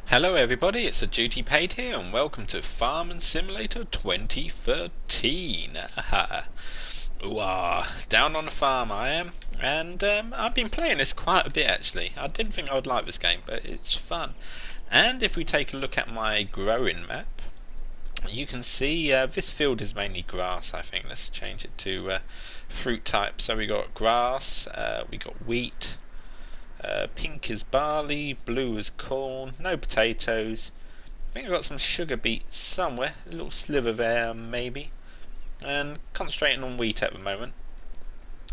Hello everybody, it's TheDutyPaid here and welcome to Farming Simulator 2013. Down on the farm I am, and I've been playing this quite a bit actually. I didn't think I would like this game, but it's fun. And if we take a look at my growing map, you can see this field is mainly grass, I think. Let's change it to fruit type. So we got grass, we got wheat, pink is barley, blue is corn, no potatoes. I think I've got some sugar beets somewhere, a little sliver there maybe. And concentrating on wheat at the moment.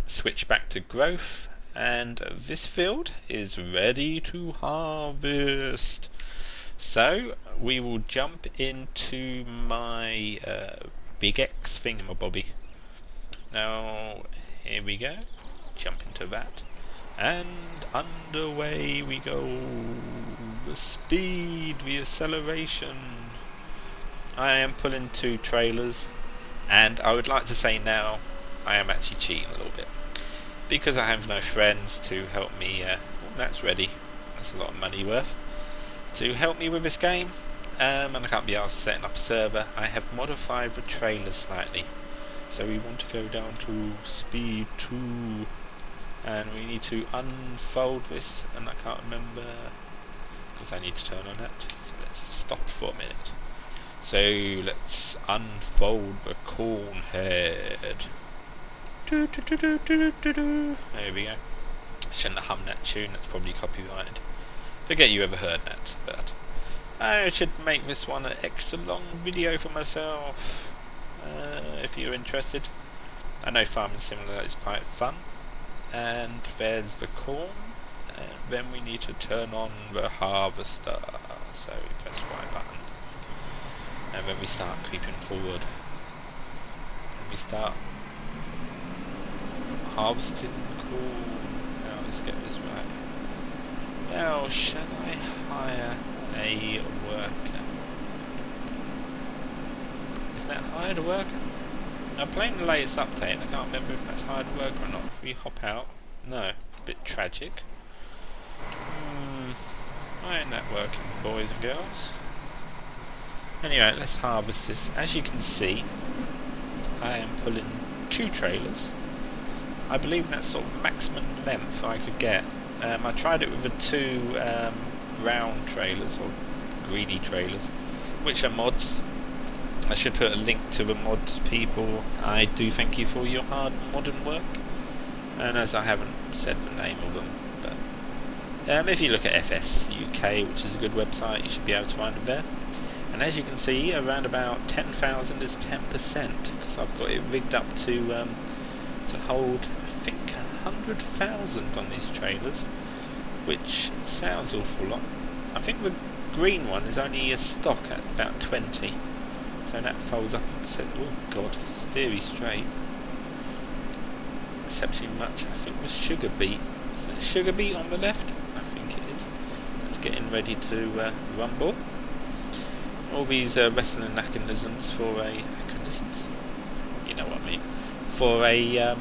Switch back to growth, and this field is ready to harvest. So we will jump into my big X thingamabobby. Now here we go, jump into that. And underway we go. The speed, the acceleration. I am pulling 2 trailers, and I would like to say now I am actually cheating a little bit because I have no friends to help me. That's ready. That's a lot of money worth to help me with this game, and I can't be asked setting up a server. I have modified the trailers slightly, so we want to go down to speed 2. And we need to unfold this, and I can't remember because I need to turn on that. So let's stop for a minute. So let's unfold the corn head. There we go. Shouldn't have hummed that tune, that's probably copyrighted. Forget you ever heard that, but I should make this one an extra long video for myself. If you're interested. I know Farming Simulator is quite fun. And there's the corn, and then we need to turn on the harvester. So we press the right button, and then we start creeping forward, and we start harvesting corn. Now let's get this right. Now shall I hire a worker? Is that hired a worker? I'm playing the latest update, I can't remember if that's hired work or not. If we hop out, no, a bit tragic. Why ain't that working, boys and girls? Anyway, let's harvest this. As you can see, I am pulling 2 trailers. I believe that's sort of maximum length I could get. I tried it with the 2 brown trailers, or greeny trailers, which are mods. I should put a link to the mod people. I do thank you for your hard modern work. And as I haven't said the name of them, but if you look at FS UK, which is a good website, you should be able to find them there. And as you can see, around about 10,000 is 10%, because I've got it rigged up to hold, I think, 100,000 on these trailers, which sounds awful lot. I think the green one is only a stock at about 20. So that folds up and said, oh god, steery straight. Exceptionally much, I think, was sugar beet. Is it sugar beet on the left? I think it is. That's getting ready to rumble. All these wrestling mechanisms for a... mechanisms? You know what I mean. For a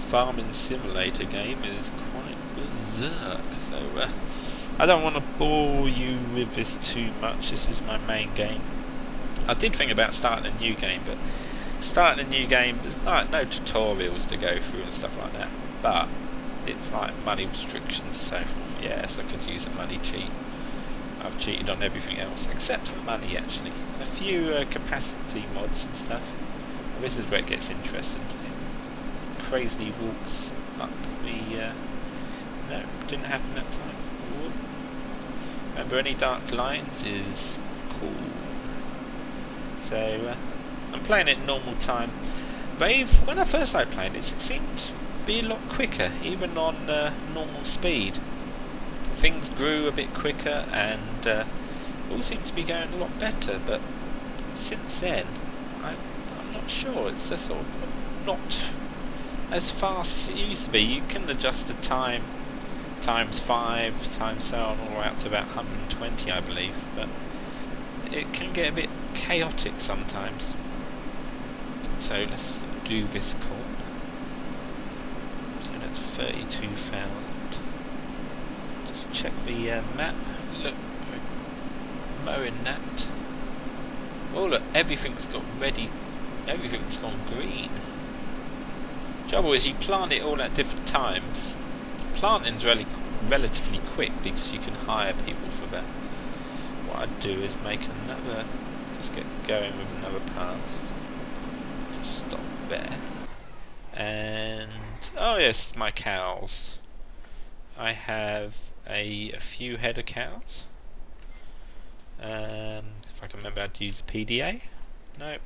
farming simulator game is quite berserk. So I don't want to bore you with this too much. This is my main game. I did think about starting a new game, but starting a new game, there's like no tutorials to go through and stuff like that. But it's like money restrictions and so forth. Yes, I could use a money cheat. I've cheated on everything else except for money, actually. A few capacity mods and stuff. And this is where it gets interesting. It crazily walks up the... no, didn't happen that time. Ooh. Remember, any dark lines is cool. So I'm playing it normal time. When I first started playing it seemed to be a lot quicker, even on normal speed. Things grew a bit quicker, and all seemed to be going a lot better. But since then, I'm not sure. It's just sort of not as fast as it used to be. You can adjust the time times 5, times so on, all the way up to about 120, I believe. But it can get a bit chaotic sometimes. So let's do this corn. So that's 32,000. Just check the map. Look, mowing that. Oh look, everything's got ready. Everything's gone green. Trouble is, you plant it all at different times. Planting's relatively quick because you can hire people for that. What I'd do is make another. Just get going with another pass. Just stop there. And oh yes, my cows. I have a few head of cows. If I can remember how to use the PDA. Nope.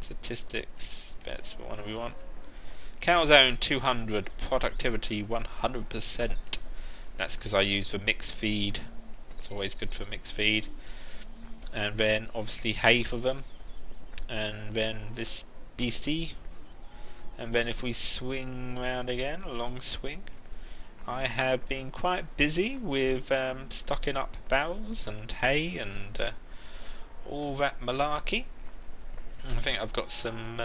Statistics. That's what one we want. Cows own 200. Productivity 100%. That's because I use the mixed feed. It's always good for mixed feed. And then obviously hay for them. And then this beastie. And then if we swing round again, a long swing, I have been quite busy with stocking up barrels and hay and all that malarkey. I think I've got some.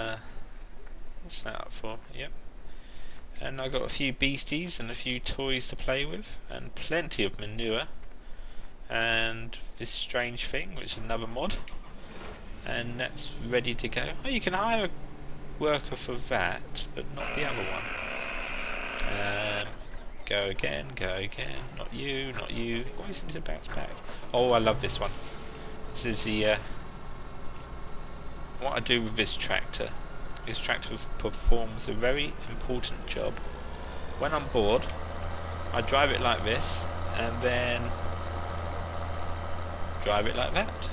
What's that up for? Yep. And I've got a few beasties and a few toys to play with, and plenty of manure. And this strange thing, which is another mod, and that's ready to go. Oh, you can hire a worker for that, but not the other one. Go again. Not you. It always seems to bounce back. Oh, I love this one. This is the what I do with this tractor. This tractor performs a very important job. When I'm bored, I drive it like this, and then drive it like that.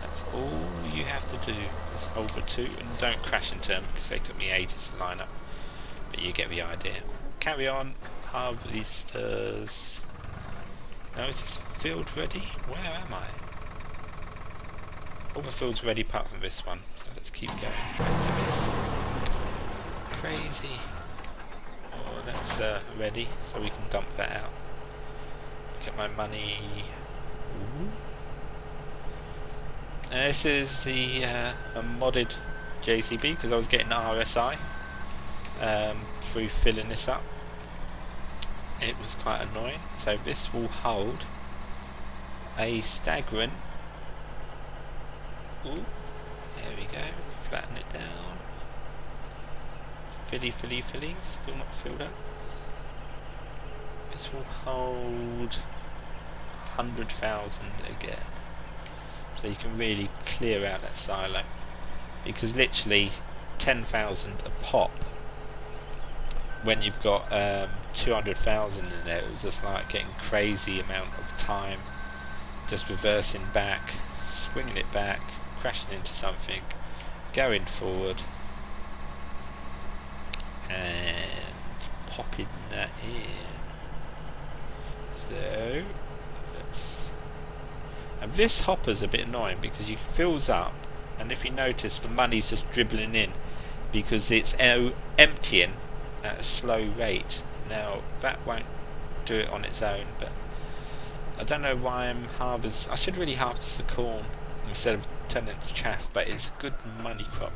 That's all you have to do. Is hold for two, and don't crash into them because they took me ages to line up. But you get the idea. Carry on, harvesters. Now is this field ready? Where am I? All the fields ready apart from this one. So let's keep going back to this. Crazy. Oh, that's ready, so we can dump that out. Look at my money. Ooh. This is the a modded JCB because I was getting RSI through filling this up. It was quite annoying. So this will hold a staggering. Ooh, there we go. Flatten it down. Filly. Still not filled up. This will hold 100,000 again. So you can really clear out that silo. Because literally 10,000 a pop. When you've got 200,000 in there, it was just like getting crazy amount of time. Just reversing back, swinging it back, crashing into something, going forward, and popping that in. So, and this hopper's a bit annoying because it fills up, and if you notice, the money's just dribbling in because it's emptying at a slow rate. Now, that won't do it on its own, but I don't know why I'm I should really harvest the corn instead of turning it to chaff, but it's a good money crop.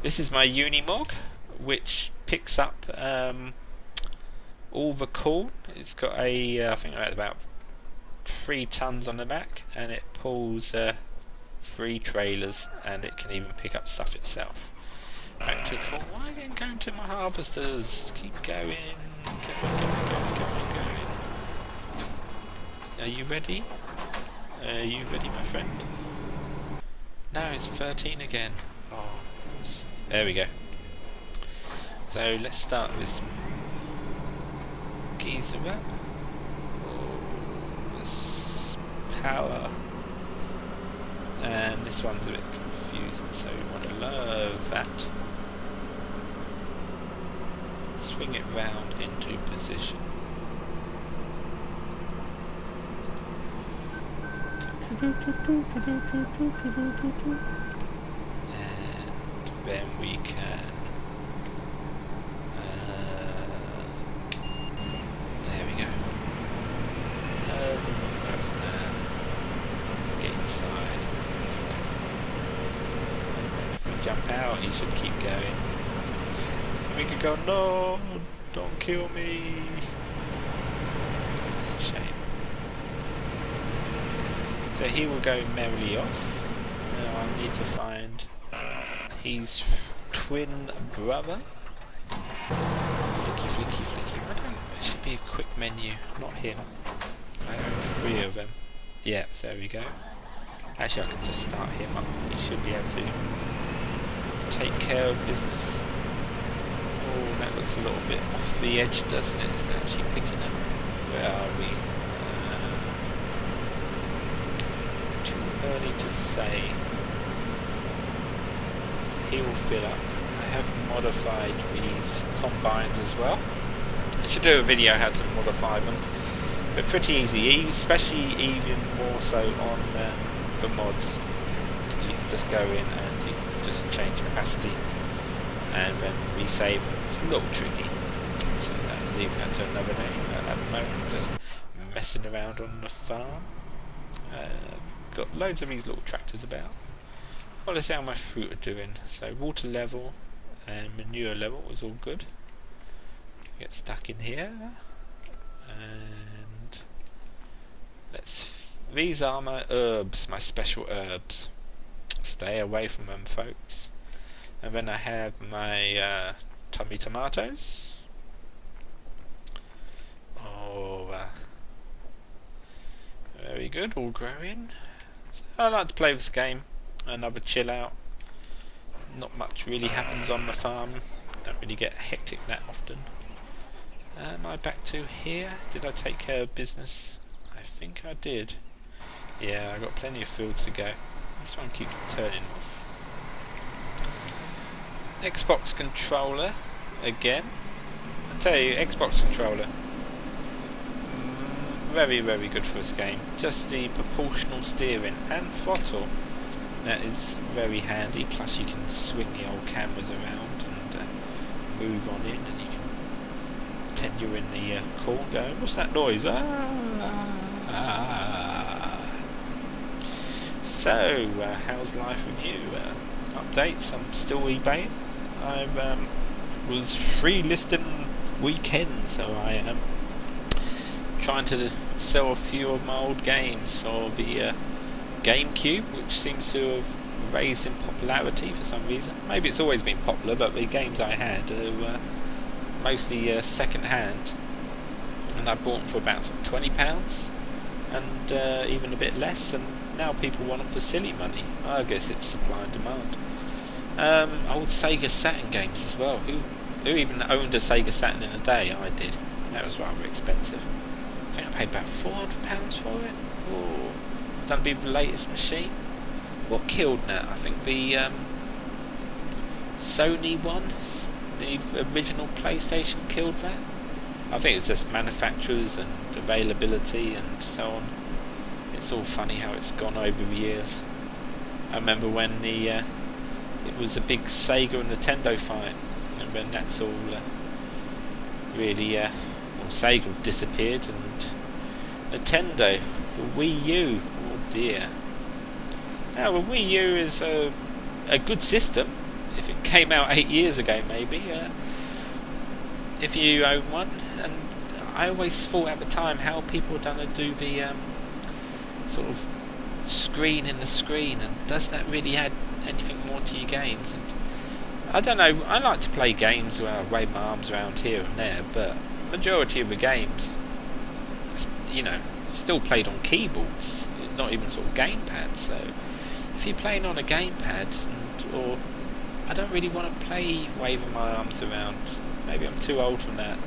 This is my Unimog, which picks up all the corn. It's got a, I think that's about 3 tons on the back, and it pulls 3 trailers, and it can even pick up stuff itself. Back to corn. Why again going to my harvesters? Keep going. Are you ready? Are you ready, my friend? No, it's 13 again. Oh, there we go. So let's start this geezer up. Oh, this power. And this one's a bit confusing, so we want to lower that. Swing it round into position. And then we can there we go. That's now. Get inside. If we jump out, he should keep going. We could go, no, don't kill me. It's a shame. so he will go merrily off. Now I need to find his twin brother. Flicky, flicky, flicky. I don't know, there should be a quick menu, not him. I have 3 of them. Yeah, so there we go. Actually, I can just start him up. He should be able to take care of business. Oh, that looks a little bit off the edge, doesn't it? It's actually picking up. Where are we? Too early to say. He will fill up. I have modified these combines as well. I should do a video how to modify them. But pretty easy, especially even more so on the mods. You can just go in and you can just change capacity and then resave. It's a little tricky, so leaving that to another day. At the moment, just messing around on the farm. Got loads of these little tractors about. Well, let's see how my fruit are doing. So water level and manure level is all good. Get stuck in here, and these are my herbs, my special herbs. Stay away from them, folks. And then I have my tummy tomatoes. Oh, very good, all growing. So I like to play this game. Another chill out. Not much really happens on the farm. Don't really get hectic that often. Am I back to here? Did I take care of business? I think I did. Yeah, I got plenty of fields to go. This one keeps turning off. Xbox controller again. I tell you, Xbox controller, very, very good for this game. Just the proportional steering and throttle, that is very handy. Plus you can swing the old cameras around and move on in, and you can pretend you're in the corn going, what's that noise? So, how's life with you? Updates, I'm still eBaying. I was free listing weekend, so I am trying to sell a few of my old games for the GameCube, which seems to have raised in popularity for some reason. Maybe it's always been popular, but the games I had were mostly second hand, and I bought them for about £20 and even a bit less, and now people want them for silly money. I guess it's supply and demand. Old Sega Saturn games as well. Who even owned a Sega Saturn in a day? I did. That was rather expensive. I think I paid about £400 for it. Oh, that'd be the latest machine. What killed that? I think the Sony one, the original PlayStation, killed that. I think it's just manufacturers and availability and so on. It's all funny how it's gone over the years. I remember when it was a big Sega and Nintendo fight, and then that's all really Sega disappeared, and Nintendo, the Wii U, oh dear. Now the Wii U is a good system. If it came out 8 years ago, maybe, if you own one. And I always thought at the time how people were going to do the sort of screen in the screen, and does that really add anything more to your games? And I don't know, I like to play games where I wave my arms around here and there, but majority of the games, still played on keyboards, not even sort of gamepads. So if you're playing on a gamepad, or I don't really want to play waving my arms around. Maybe I'm too old for that.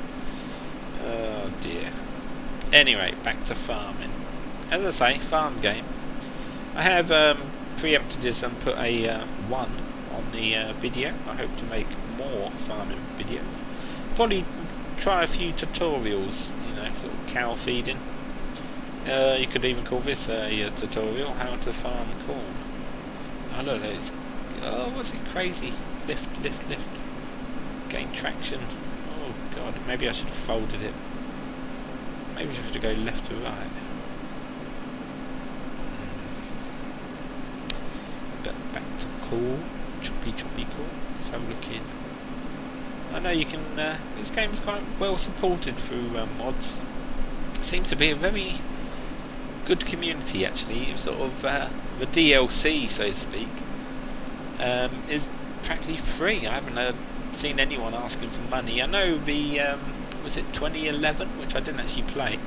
Oh dear. Anyway, back to farming. As I say, farm game. I have preempted this and put a 1 on the video. I hope to make more farming videos. Probably try a few tutorials, sort of cow feeding. You could even call this a tutorial, how to farm corn. Oh look, it's, what's it, crazy? Lift. Gain traction. Oh god, maybe I should have folded it. Maybe I should have to go left to right. But back to corn. Choppy corn. Let's have a look in. I know you can, this game's quite well supported through mods. It seems to be a very good community actually. Sort of the DLC, so to speak, is practically free. I haven't seen anyone asking for money. I know the was it 2011, which I didn't actually play.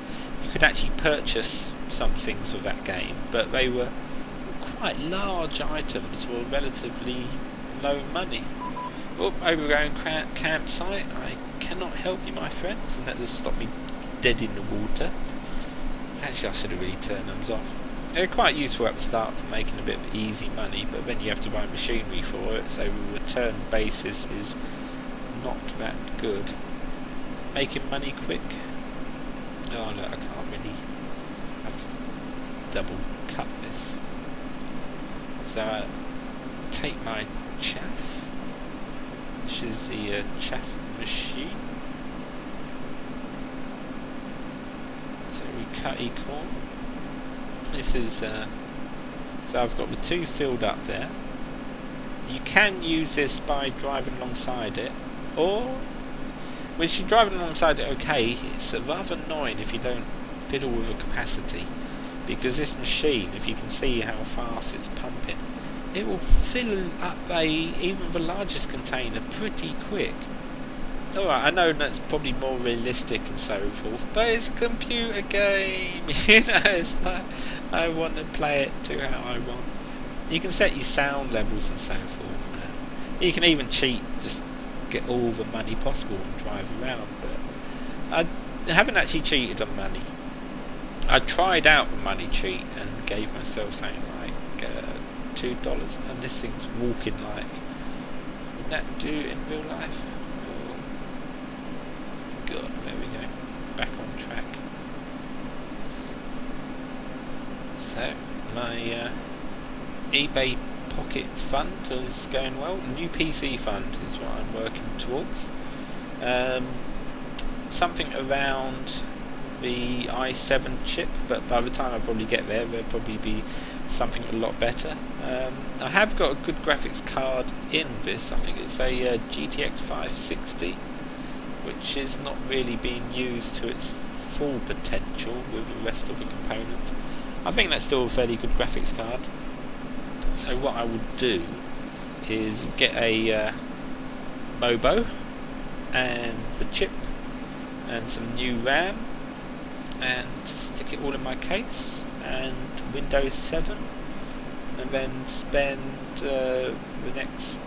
You could actually purchase some things with that game, but they were quite large items for relatively low money. Oh, overgrown campsite. I cannot help you, my friends, and that just stopped me dead in the water. Actually, I should have really turned those off. They're quite useful at the start for making a bit of easy money, but then you have to buy machinery for it, so the return basis is not that good. Making money quick. Oh look, I can't really. I have to double cut this. So I take my chaff, which is the chaff machine. So we cut corn. This is so I've got the two filled up there. You can use this by driving alongside it, or if you're driving alongside it, okay, it's rather annoying if you don't fiddle with the capacity, because this machine, if you can see how fast it's pumping, it will fill up even the largest container pretty quick. Alright, I know that's probably more realistic and so forth, but it's a computer game, you know, it's like, I want to play it to how I want. You can set your sound levels and so forth. You can even cheat, just get all the money possible and drive around, but I haven't actually cheated on money. I tried out the money cheat and gave myself something like $2, and this thing's walking like, would that do in real life? God, there we go, back on track. So my eBay Pocket Fund is going well. New PC fund is what I'm working towards. Something around the i7 chip, but by the time I probably get there, there'll probably be something a lot better. I have got a good graphics card in this. I think it's a GTX 560, which is not really being used to its full potential with the rest of the components. I think that's still a fairly good graphics card. So what I would do is get a MOBO and the chip and some new RAM and stick it all in my case and Windows 7, and then spend the next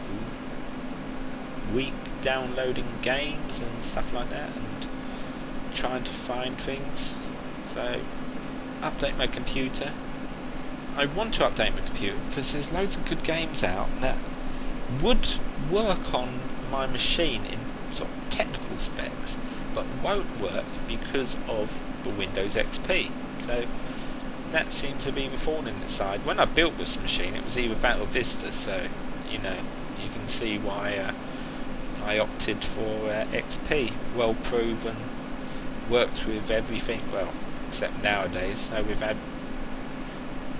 week downloading games and stuff like that and trying to find things. So update my computer. I want to update my computer because there's loads of good games out that would work on my machine in sort of technical specs, but won't work because of the Windows XP. So that seems to be the thorn in the side. When I built this machine, it was either that or Vista, so you know, you can see why I opted for XP. Well proven, works with everything, well, except nowadays. So we've had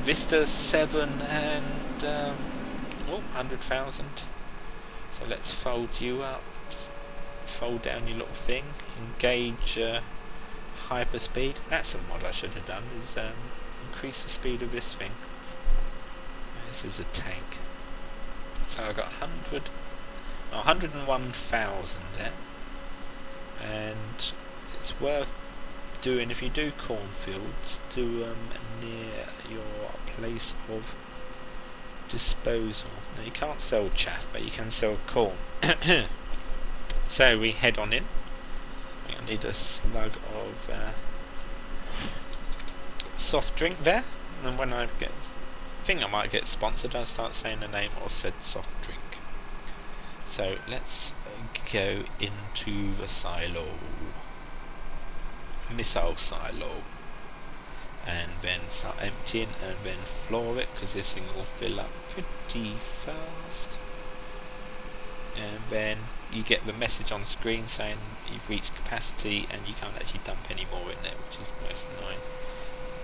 Vista 7 and 100,000. So let's fold you up, fold down your little thing, engage hyperspeed. That's a mod I should have done, is increase the speed of this thing. This is a tank. So I've got 101,000 there, and it's worth doing if you do cornfields, do near your place of disposal. Now you can't sell chaff, but you can sell corn. So we head on in. I need a slug of soft drink there, and when I think I might get sponsored, I'll start saying the name or said soft drink. So let's go into the silo, missile silo, and then start emptying and then floor it, because this thing will fill up pretty fast. And then you get the message on screen saying you've reached capacity and you can't actually dump any more in there, which is most annoying.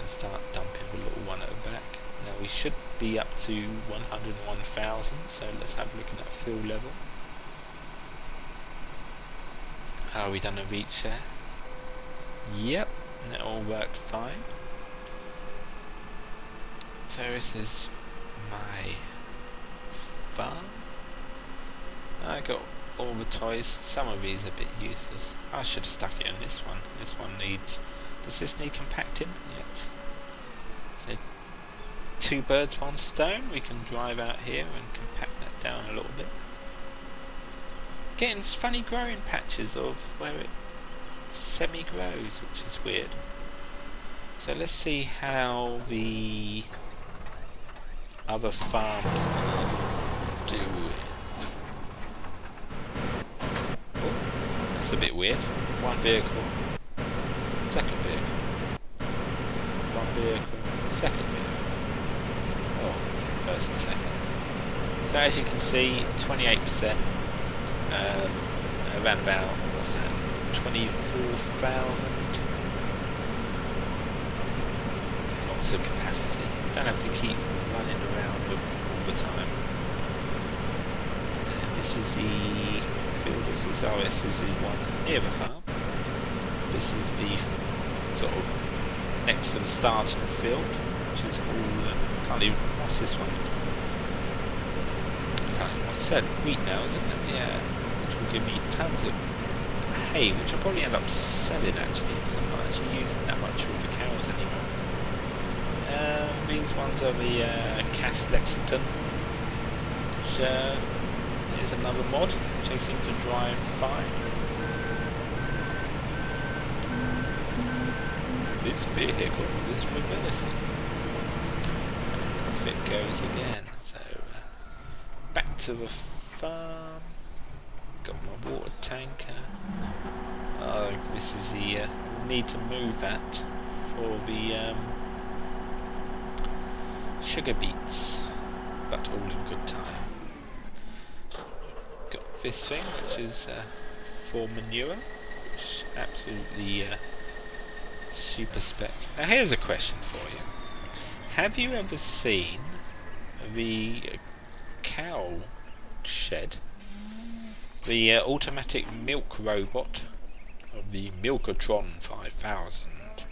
And start dumping the little one at the back. Now we should be up to 101,000, so let's have a look at that fill level. Are we done a reach there? Yep, that all worked fine. So this is my farm. I got all the toys. Some of these are a bit useless. I should have stuck it in this one. This one needs... Does this need compacting? Yes. So 2 birds, 1 stone. We can drive out here and compact that down a little bit. Getting funny growing patches of where it semi-grows, which is weird. So let's see how the other farms are doing. Oh, that's a bit weird. 1 vehicle, 2nd vehicle, 1 vehicle, 2nd vehicle. Oh, 1st and 2nd. So as you can see, 28%, around about, what's that, 24,000. Lots of capacity. Don't have to keep running around them all the time. This is the field. This is the one near the farm. This is the sort of next to the starting field, which is all. Can't even. What's this one? I can't even. What's that? Wheat now, isn't it? Yeah. Which will give me tons of hay, which I'll probably end up selling actually, because I'm not actually using that much of the cows anymore. These ones are the Cass Lexington, which is another mod, which they seem to drive fine. This vehicle is reversing. And off it goes again. So, back to the farm. Got my water tanker. Oh, this is the... need to move that for the... sugar beets, but all in good time. Got this thing, which is for manure, which absolutely super spec. Now here's a question for you. Have you ever seen the cow shed, the automatic milk robot of the Milkatron 5000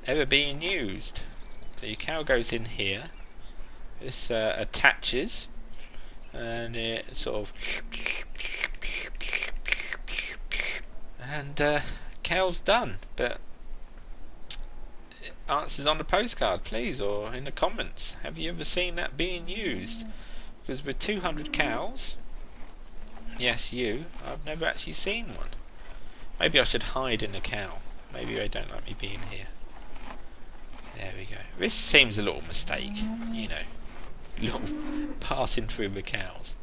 ever being used? So your cow goes in here, this attaches, and it sort of, and cow's done. But answers on the postcard, please, or in the comments. Have you ever seen that being used? Because with 200 cows, yes, I've never actually seen one. Maybe I should hide in the cow. Maybe they don't like me being here. There we go. This seems a little mistake, you know. Little passing through the cows.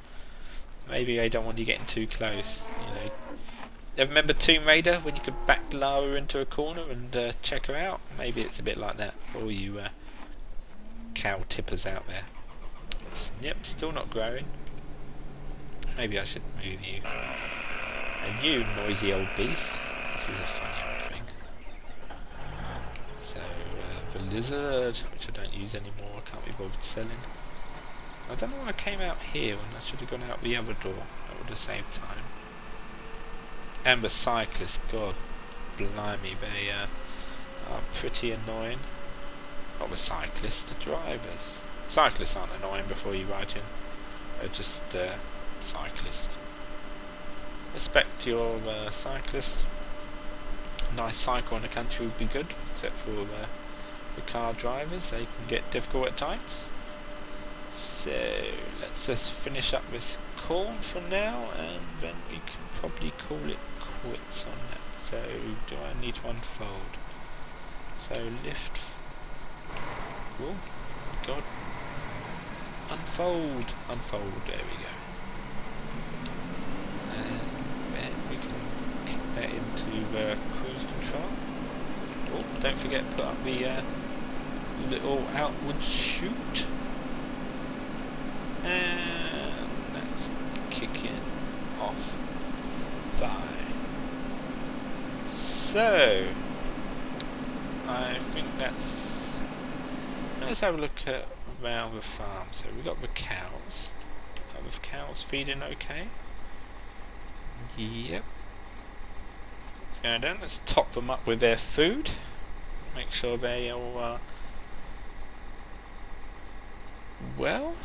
Maybe they don't want you getting too close, you know. Remember Tomb Raider, when you could back Lara into a corner and check her out? Maybe it's a bit like that for all you cow tippers out there. Yep, still not growing. Maybe I should move you. And you, noisy old beast. This is a funny old thing. So, the lizard, which I don't use anymore, I can't be bothered selling. I don't know why I came out here when I should have gone out the other door. That would have saved time. And the cyclists, god blimey, they are pretty annoying. Not the cyclists, the drivers. Cyclists aren't annoying before you ride in. They're just cyclists. Respect your cyclist. A nice cycle in the country would be good, except for the car drivers. They can get difficult at times. So let's just finish up this corn for now, and then we can probably call it quits on that. So do I need to unfold? So lift. Oh god. Unfold. There we go. And then we can kick that into cruise control. Oh, don't forget to put up the little outward chute. And that's kicking off fine. So I think let's have a look at around the farm. So we've got the cows. Are the cows feeding okay? Yep. Let's go down. Let's top them up with their food. Make sure they all well,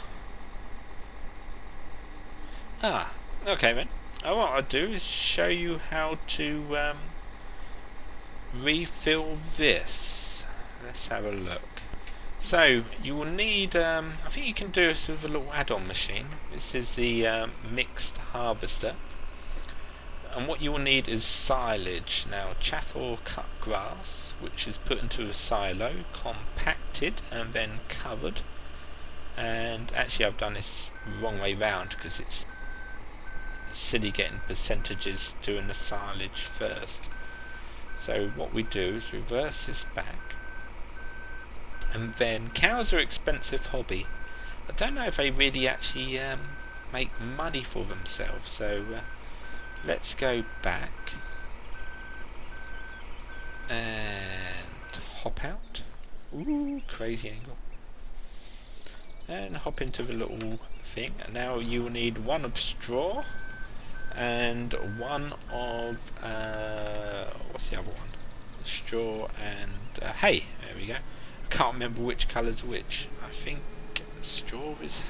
okay then. What I'll do is show you how to refill this. Let's have a look. So you will need, I think you can do this with a little add-on machine. This is the mixed harvester. And what you will need is silage. Now, chaff or cut grass, which is put into a silo, compacted and then covered. And actually I've done this wrong way round because it's silly getting percentages doing the silage first. So what we do is reverse this back. And then cows are an expensive hobby. I don't know if they really actually make money for themselves. So let's go back and hop out. Ooh, crazy angle. And hop into the little thing. And now you will need one of straw and one of what's the other one? Straw and hay. There we go. I can't remember which colour's which. I think straw's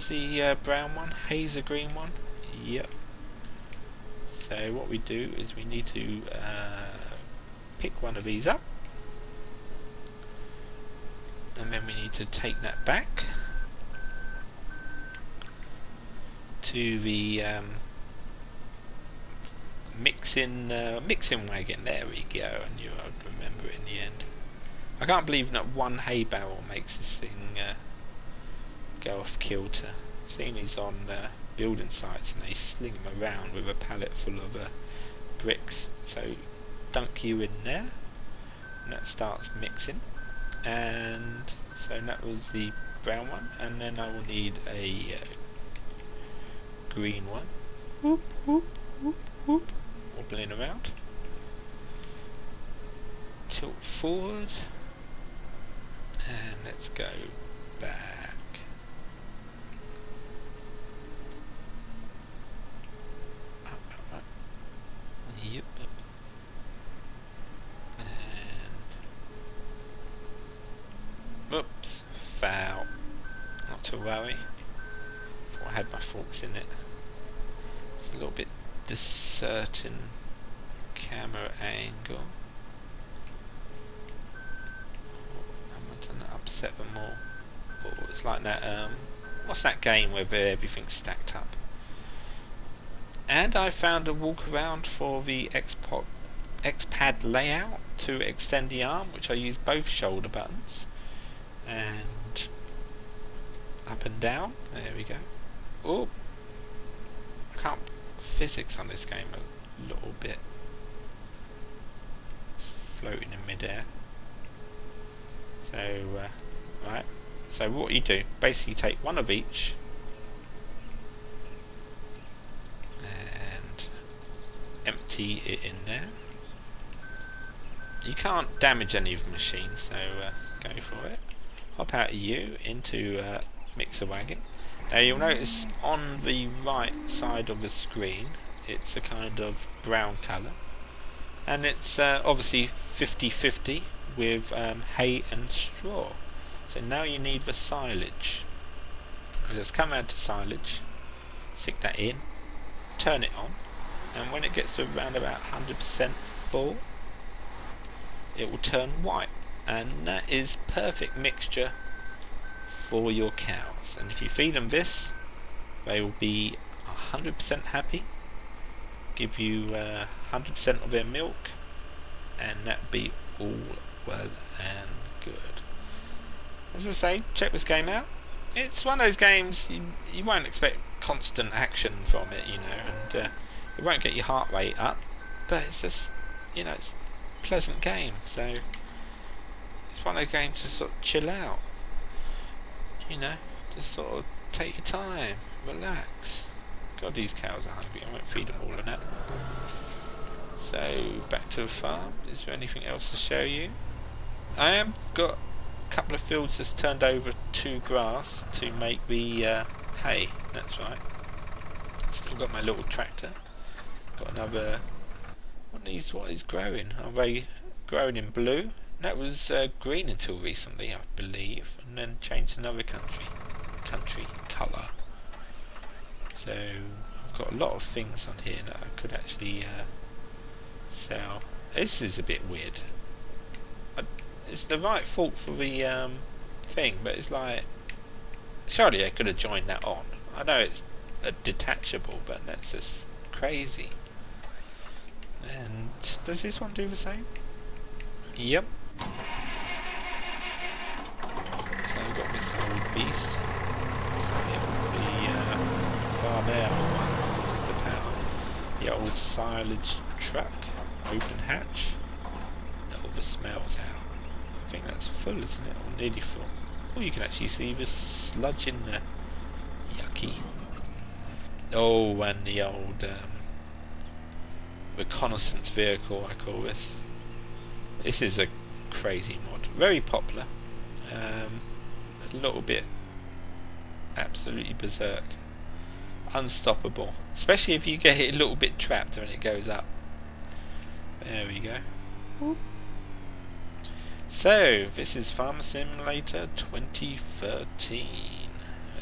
the brown one, hay's the green one. Yep. So what we do is we need to pick one of these up, and then we need to take that back to the mixing wagon. There we go, and you'll remember it in the end. I can't believe that one hay barrel makes this thing go off kilter. I've seen these on building sites and they sling them around with a pallet full of bricks. So dunk you in there and that starts mixing. And so that was the brown one, and then I will need a green one. Whoop, whoop, whoop, whoop. Wobbling around. Tilt forward. And let's go back. Up. Yep. And whoops, foul. Not to worry. Thought I had my forks in it. It's a little bit discerning camera angle. Upset them all. Oh, it's like that what's that game where everything's stacked up? And I found a walk around for the X-Pad layout to extend the arm, which I use both shoulder buttons and up and down. There we go. Oh, I can't physics on this game a little bit floating in midair. So, right. So what you do, basically take one of each and empty it in there. You can't damage any of the machines, so go for it. Hop out of you into mixer wagon. Now you'll notice on the right side of the screen, it's a kind of brown colour, and it's obviously 50-50. With hay and straw. So now you need the silage. Just come out to silage, stick that in, turn it on, and when it gets to around about 100% full, it will turn white, and that is perfect mixture for your cows. And if you feed them this, they will be 100% happy, give you 100% of their milk, and that will be all well and good. As I say, check this game out. It's one of those games you won't expect constant action from it, and it won't get your heart rate up, but it's just, it's a pleasant game. So it's one of those games to sort of chill out, just sort of take your time, relax. God, these cows are hungry. I won't feed them all of that. So back to the farm. Is there anything else to show you? I have got a couple of fields that's turned over to grass to make the hay. That's right. Still got my little tractor. Got another. What is growing? Are they growing in blue? That was green until recently, I believe, and then changed to another country colour. So I've got a lot of things on here that I could actually sell. This is a bit weird. It's the right fault for the thing, but it's like, surely I could have joined that on. I know it's a detachable, but that's just crazy. And does this one do the same? Yep. So we've got this old beast. So the farm air one, just the power. The old silage truck, open hatch. Let all the smells out. I think that's full, isn't it? Or nearly full. Oh, you can actually see the sludge in there. Yucky. Oh, and the old reconnaissance vehicle, I call this. This is a crazy mod. Very popular. A little bit absolutely berserk. Unstoppable. Especially if you get it a little bit trapped when it goes up. There we go. Whoop. So, this is Farm Simulator 2013.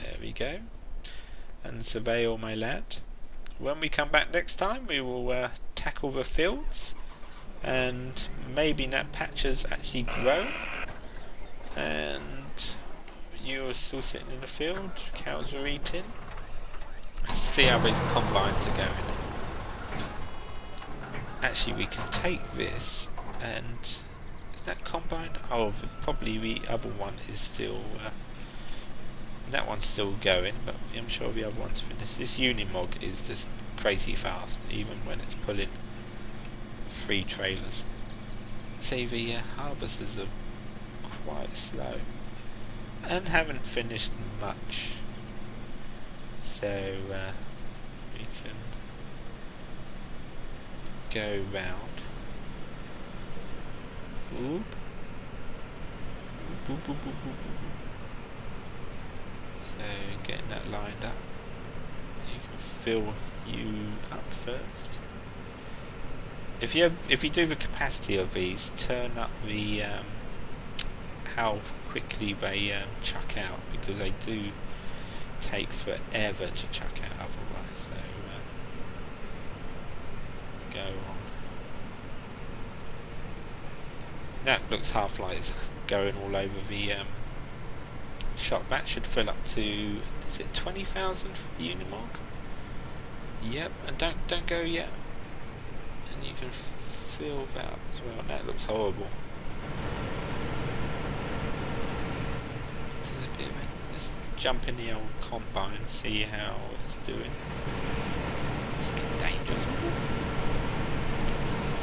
There we go. And surveil, my lad. When we come back next time, we will tackle the fields, and maybe that patches actually grow, and you're still sitting in the field, cows are eating. Let's see how these combines are going. Actually, we can take this, and is that combine? Oh, probably the other one is still that one's still going, but I'm sure the other one's finished. This Unimog is just crazy fast, even when it's pulling 3 trailers. See, the harvesters are quite slow and haven't finished much, so we can go round. Oop. Boop, boop, boop, boop, boop. So getting that lined up. You can fill you up first. If you do the capacity of these, turn up the how quickly they chuck out, because they do take forever to chuck out otherwise. So go on. That looks half like it's going all over the shop. That should fill up to, is it 20,000 for the Unimog? Yep, and don't go yet. And you can fill that as well. That looks horrible. This is a bit of a, let's jump in the old combine, see how it's doing. It's a bit dangerous.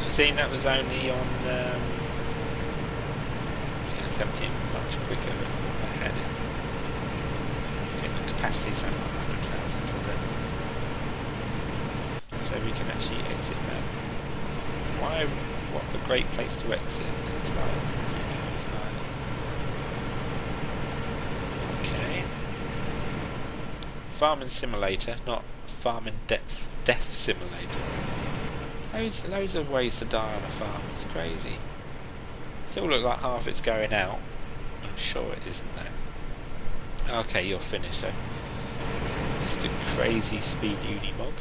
I've seen that was only on 17, much quicker than I had it. I think the capacity is something like 100,000 already. So we can actually exit that. What a great place to exit. It's like, it's like, okay. Farming simulator, not farming death simulator. Loads of ways to die on a farm. It's crazy. Still look like half it's going out. I'm sure it isn't though. Okay, you're finished though. It's the crazy speed Unimog.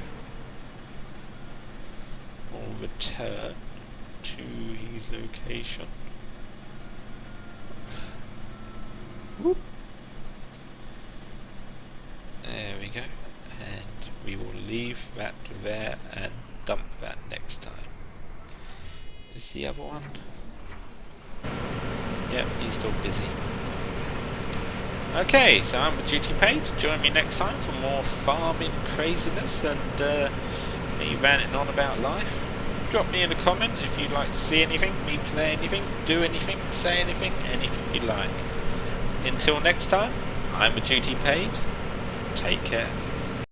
We'll return to his location. Whoop. There we go. And we will leave that there and dump that next time. Is the other one? Yep, he's still busy. Okay, so I'm TheDutyPaid. Join me next time for more farming craziness and me ranting on about life. Drop me in a comment if you'd like to see anything, me play anything, do anything, say anything you'd like. Until next time, I'm TheDutyPaid. Take care.